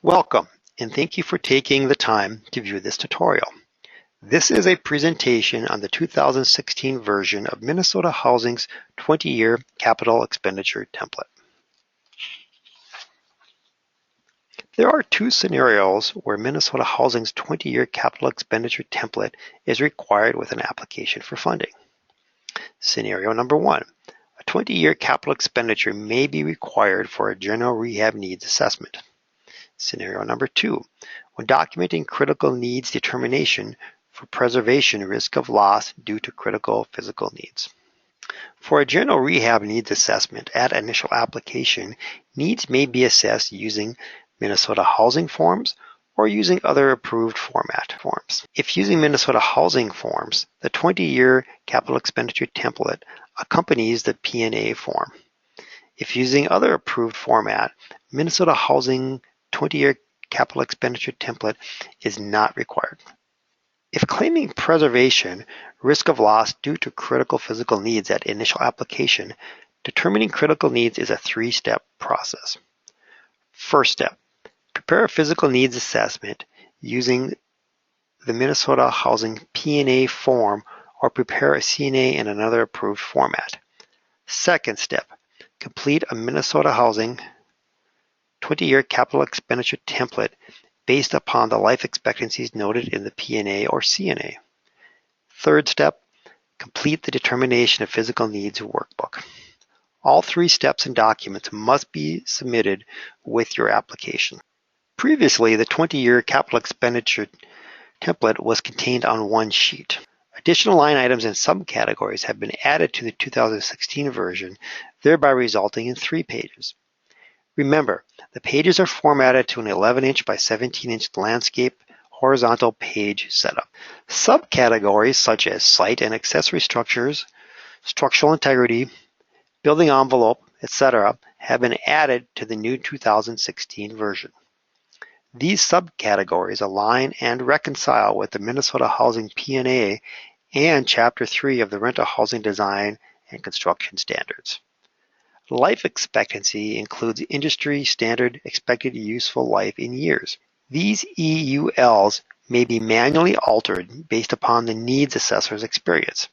Welcome, and thank you for taking the time to view this tutorial. This is a presentation on the 2016 version of Minnesota Housing's 20-year capital expenditure template. There are two scenarios where Minnesota Housing's 20-year capital expenditure template is required with an application for funding. Scenario number one, a 20-year capital expenditure may be required for a general rehab needs assessment. Scenario number two, when documenting critical needs determination for preservation risk of loss due to critical physical needs. For a general rehab needs assessment at initial application, needs may be assessed using Minnesota Housing forms or using other approved format forms. If using Minnesota Housing forms, the 20-year capital expenditure template accompanies the P&A form. If using other approved format, Minnesota Housing 20-year capital expenditure template is not required. If claiming preservation risk of loss due to critical physical needs at initial application, determining critical needs is a three-step process. First step, prepare a physical needs assessment using the Minnesota Housing P&A form or prepare a CNA in another approved format. Second step, complete a Minnesota Housing 20-year capital expenditure template based upon the life expectancies noted in the P&A or CNA. Third step, complete the determination of physical needs workbook. All three steps and documents must be submitted with your application. Previously, the 20-year capital expenditure template was contained on one sheet. Additional line items and subcategories have been added to the 2016 version, thereby resulting in 3 pages. Remember, the pages are formatted to an 11-inch by 17-inch landscape horizontal page setup. Subcategories such as site and accessory structures, structural integrity, building envelope, etc. have been added to the new 2016 version. These subcategories align and reconcile with the Minnesota Housing P&A and Chapter 3 of the Rental Housing Design and Construction Standards. Life expectancy includes industry standard expected useful life in years. These EULs may be manually altered based upon the needs assessor's experience.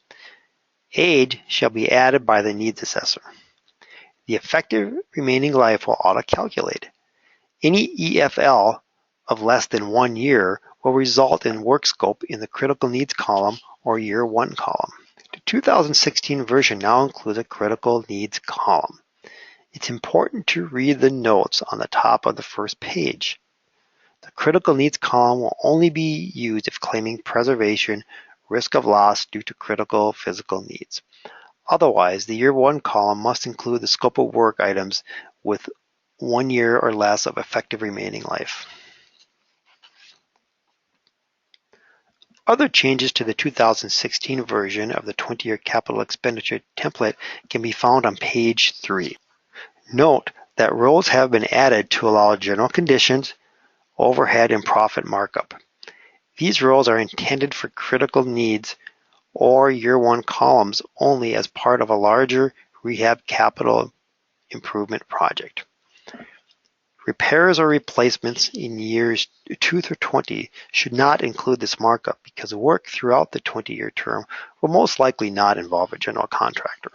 Age shall be added by the needs assessor. The effective remaining life will auto-calculate. Any EFL of less than 1 year will result in work scope in the critical needs column or year 1 column. The 2016 version now includes a critical needs column. It's important to read the notes on the top of the first page. The critical needs column will only be used if claiming preservation risk of loss due to critical physical needs. Otherwise, the year 1 column must include the scope of work items with 1 year or less of effective remaining life. Other changes to the 2016 version of the 20-year capital expenditure template can be found on page 3. Note that rows have been added to allow general conditions, overhead, and profit markup. These rows are intended for critical needs or year 1 columns only as part of a larger rehab capital improvement project. Repairs or replacements in years 2 through 20 should not include this markup because work throughout the 20-year term will most likely not involve a general contractor.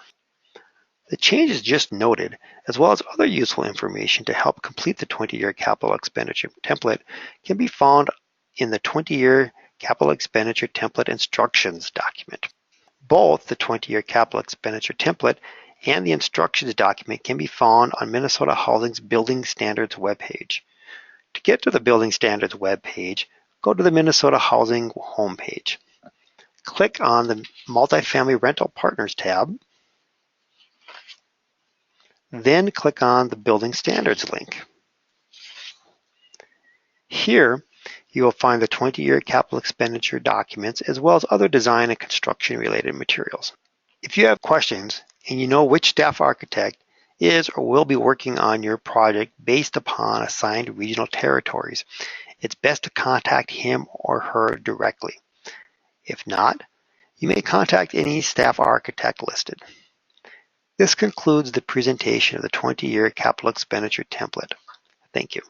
The changes just noted, as well as other useful information to help complete the 20-year capital expenditure template, can be found in the 20-year capital expenditure template instructions document. Both the 20-year capital expenditure template and the instructions document can be found on Minnesota Housing's Building Standards webpage. To get to the Building Standards webpage, go to the Minnesota Housing homepage. Click on the Multifamily Rental Partners tab, then click on the Building Standards link. Here, you will find the 20-year capital expenditure documents as well as other design and construction related materials. If you have questions and you know which staff architect is or will be working on your project based upon assigned regional territories, it's best to contact him or her directly. If not, you may contact any staff architect listed. This concludes the presentation of the 20-year capital expenditure template. Thank you.